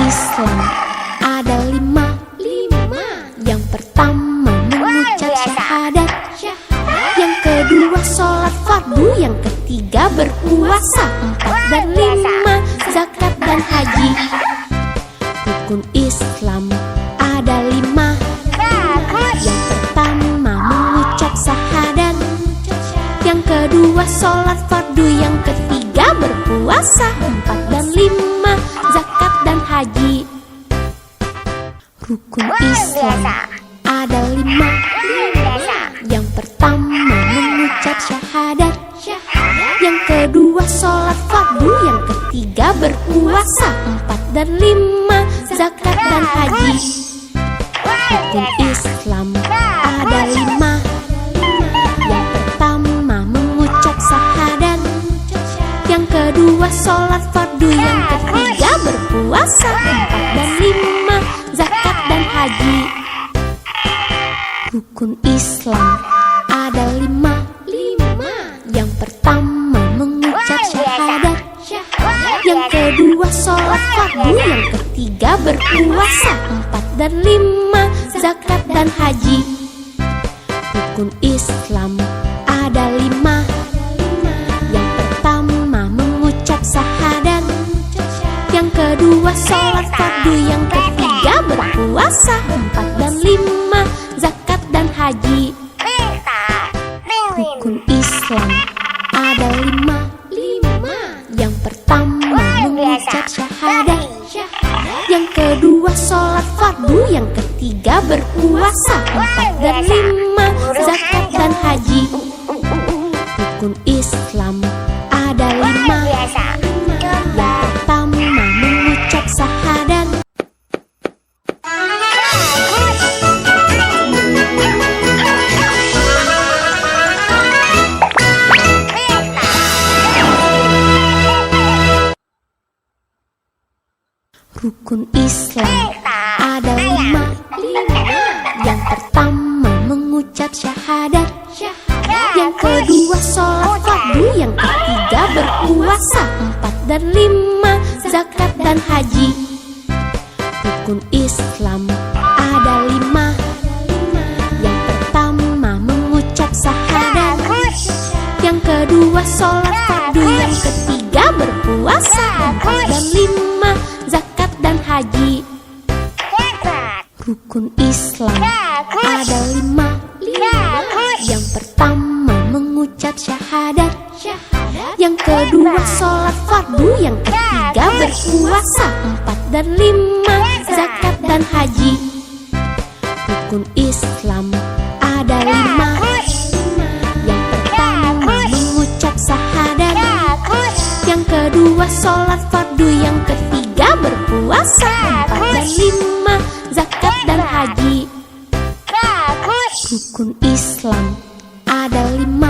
Islam ada lima. Yang pertama mengucap syahadat, yang kedua sholat fardu, yang ketiga berpuasa, 4 dan 5 zakat dan haji. Rukun Islam ada 5. Yang pertama mengucap syahadat, yang kedua sholat fardu, yang ketiga berpuasa, 4 dan 5 zakat dan haji. Rukun Islam ada 5. Yang pertama mengucap syahadat, yang kedua sholat fardu, yang ketiga berpuasa, 4 dan 5 zakat dan haji. Rukun Islam ada 5. Yang pertama mengucap syahadat, yang kedua sholat fardu, yang ketiga berpuasa, 4 dan 5 zakat dan haji. Rukun Islam ada 5. Yang pertama mengucap syahadat, yang kedua sholat fardu, yang ketiga berpuasa, 4 dan 5 zakat dan haji. Rukun Islam ada 5. Yang pertama mengucap syahadat, yang kedua sholat fardu, yang ketiga berpuasa, 4 dan 5 zakat dan haji. Rukun Islam ada 5. Yang pertama mengucap syahadat, yang kedua sholat fardu, yang ketiga berpuasa, 4 dan 5 zakat dan haji. Rukun Islam ada 5. Yang pertama mengucap syahadat, rukun Islam ada 5. Yang pertama mengucap syahadat, yang kedua sholat fardu, yang ketiga berpuasa, 4 dan 5 zakat dan haji. Rukun Islam ada 5. Yang pertama mengucap syahadat, yang kedua sholat fardu, yang ketiga berpuasa, 4 dan 5 zakat dan haji. Rukun Islam ada 5. Yang pertama mengucap syahadat, yang kedua sholat fardu, yang ketiga berpuasa, 4 dan 5 zakat dan haji. Rukun Islam ada 5. Yang pertama mengucap syahadat, yang kedua sholat fardu, yang ketiga berpuasa, 4 dan 5 zakat dan haji. Rukun Islam ada 5.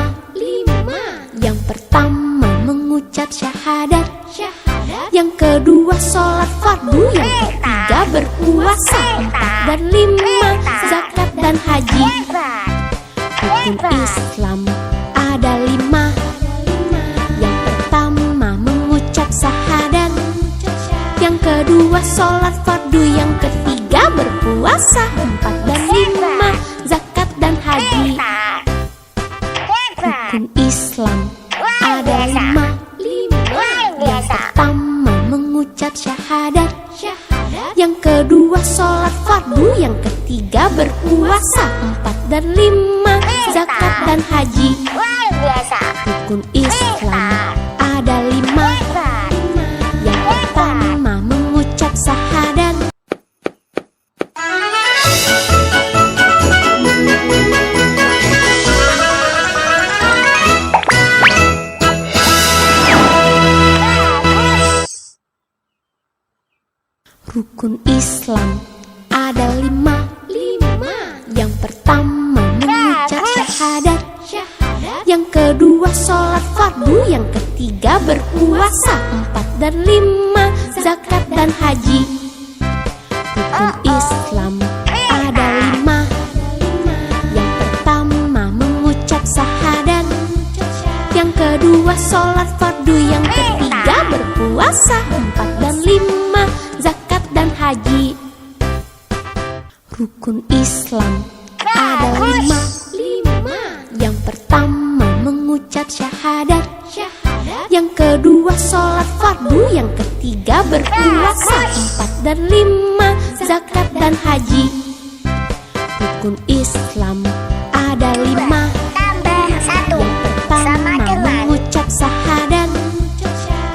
Yang pertama mengucap syahadat, yang kedua sholat fardu, yang ketiga berpuasa, 4 dan 5 zakat dan haji. Rukun Islam ada 5. Yang pertama mengucap syahadat, yang kedua sholat fardu, yang ketiga berpuasa, 4 dan 5 zakat dan haji. Rukun Islam ada 5. Yang pertama mengucap syahadat, yang kedua sholat fardu, yang ketiga berpuasa, 4 dan 5 zakat dan haji. Rukun Islam ada 5. Yang pertama mengucap syahadat, rukun Islam ada 5. Yang pertama mengucap syahadat, yang kedua sholat fardu, yang ketiga berpuasa, 4 dan 5 zakat dan haji. Rukun Islam ada 5. Yang pertama mengucap syahadat, yang kedua sholat fardu, yang ketiga berpuasa, 4 dan 5 zakat dan Rukun Islam ada lima. Yang pertama mengucap syahadat. Yang kedua sholat fardu. Yang ketiga berpuasa. 4 dan 5 zakat dan haji. Rukun Islam ada 5. Yang pertama mengucap syahadat.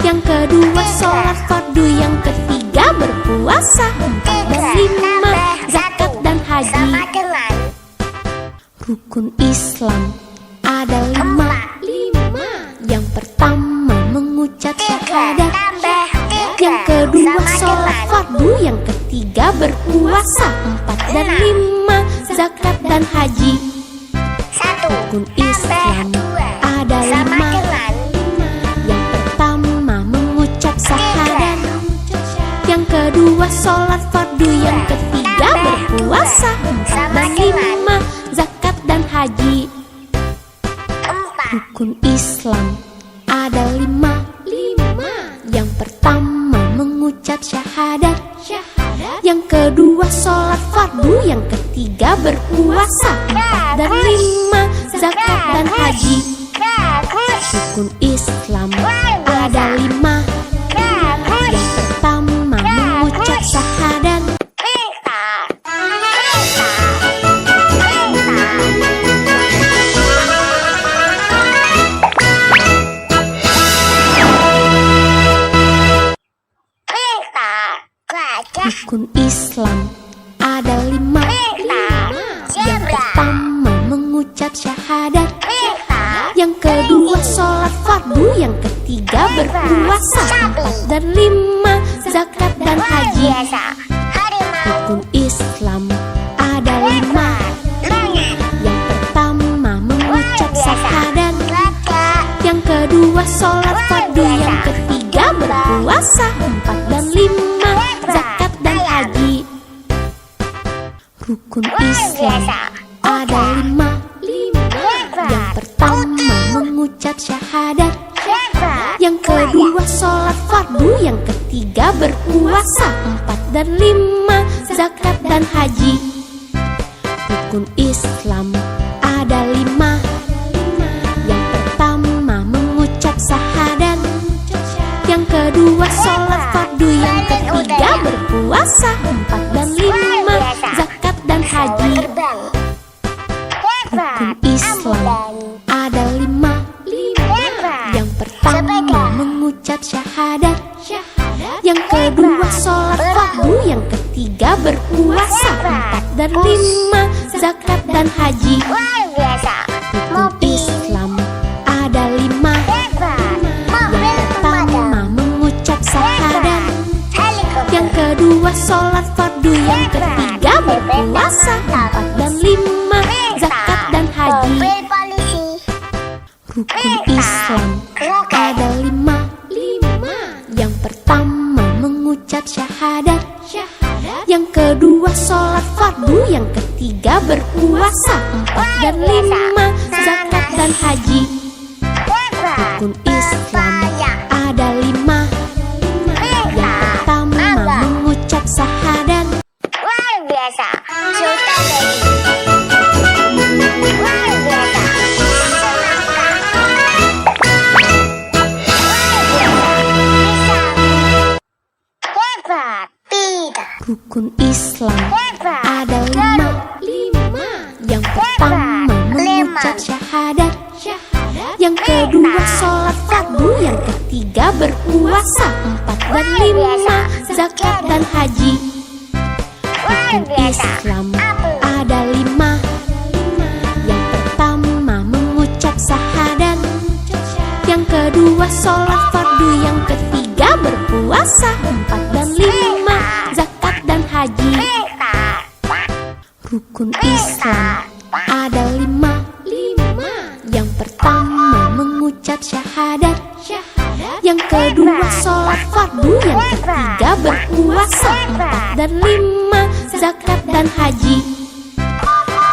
Yang kedua sholat fardu. Yang ketiga berpuasa. 4 dan 5 zakat dan haji. Rukun Islam ada 5. Yang pertama mengucap syahadat. Yang kedua sholat fardu. Yang ketiga berpuasa. 4 dan 5 zakat dan haji. Rukun Islam ada 5. Yang pertama mengucap syahadat. Yang kedua sholat fardu. Yang ketiga berpuasa. 4 dan 5 zakat dan haji. Rukun Islam ada 5. Yang pertama mengucap syahadat. Yang kedua sholat fardu. Yang ketiga berpuasa. 4 dan 5 zakat dan haji. Rukun Islam ada 5. Yang pertama mengucap syahadat. Rukun Islam ada 5. Yang pertama mengucap syahadat. Yang kedua sholat fardu. Yang ketiga berpuasa. 4 dan 5 zakat dan haji. Rukun Islam ada 5. Yang pertama mengucap syahadat. Yang kedua sholat fardu. Yang ketiga berpuasa. 4 dan 5 zakat dan haji. Rukun Islam ada 5. Yang pertama mengucap syahadat. Yang kedua sholat fardu. Yang ketiga berpuasa. 4 dan 5 zakat dan haji. Rukun Islam ada 5. Yang pertama mengucap syahadat. Yang kedua sholat fardu. Yang ketiga berpuasa. 4 dan 5 zakat dan haji. Rukun Islam ada 5. Yang pertama mengucap syahadat. Yang kedua sholat fardu. Yang ketiga berpuasa. 4 dan 5 zakat dan haji. Rukun Islam ada 5. Yang pertama mengucap syahadat. Yang kedua sholat fardu. Yang ketiga berpuasa. 4 dan 5 zakat dan haji. Rukun Islam ada 5. Yang pertama mengucap syahadat. Yang kedua sholat fardu. Yang ketiga berpuasa. 4 dan 5 zakat dan haji. Rukun Islam ada 5. Yang pertama mengucap syahadat. Luar biasa, Sultan Lady. Luar biasa, hebat, tidak. Rukun Islam ada 5. Yang pertama mengucap syahadat. Yang kedua sholat fardu. Yang ketiga berpuasa. 4 dan 5 zakat dan haji. Rukun Islam ada 5. Yang pertama mengucap syahadat. Yang kedua sholat fardu. Yang ketiga berpuasa. 4 dan 5 zakat dan haji. Rukun Islam ada 5. Yang pertama mengucap syahadat. Yang kedua sholat fardu. Yang ketiga berpuasa. 4 dan 5 zakat dan haji.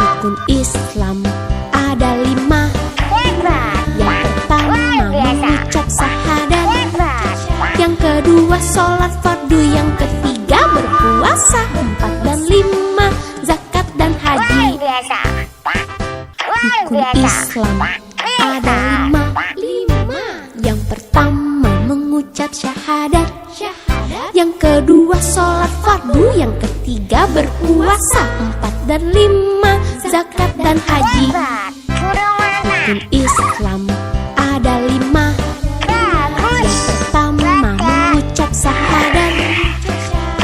Rukun Islam ada 5. Yang pertama mengucap syahadat. Yang kedua sholat fardu. Yang ketiga berpuasa. 4 dan 5 zakat Islam ada lima. Yang pertama mengucap syahadat. Yang kedua sholat fardu. Yang ketiga berpuasa 4 dan 5, zakat dan haji. Kurang mana? Rukun Islam ada 5. Yang pertama mengucap syahadat.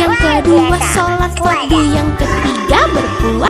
Yang kedua sholat fardu. Yang ketiga berpuasa.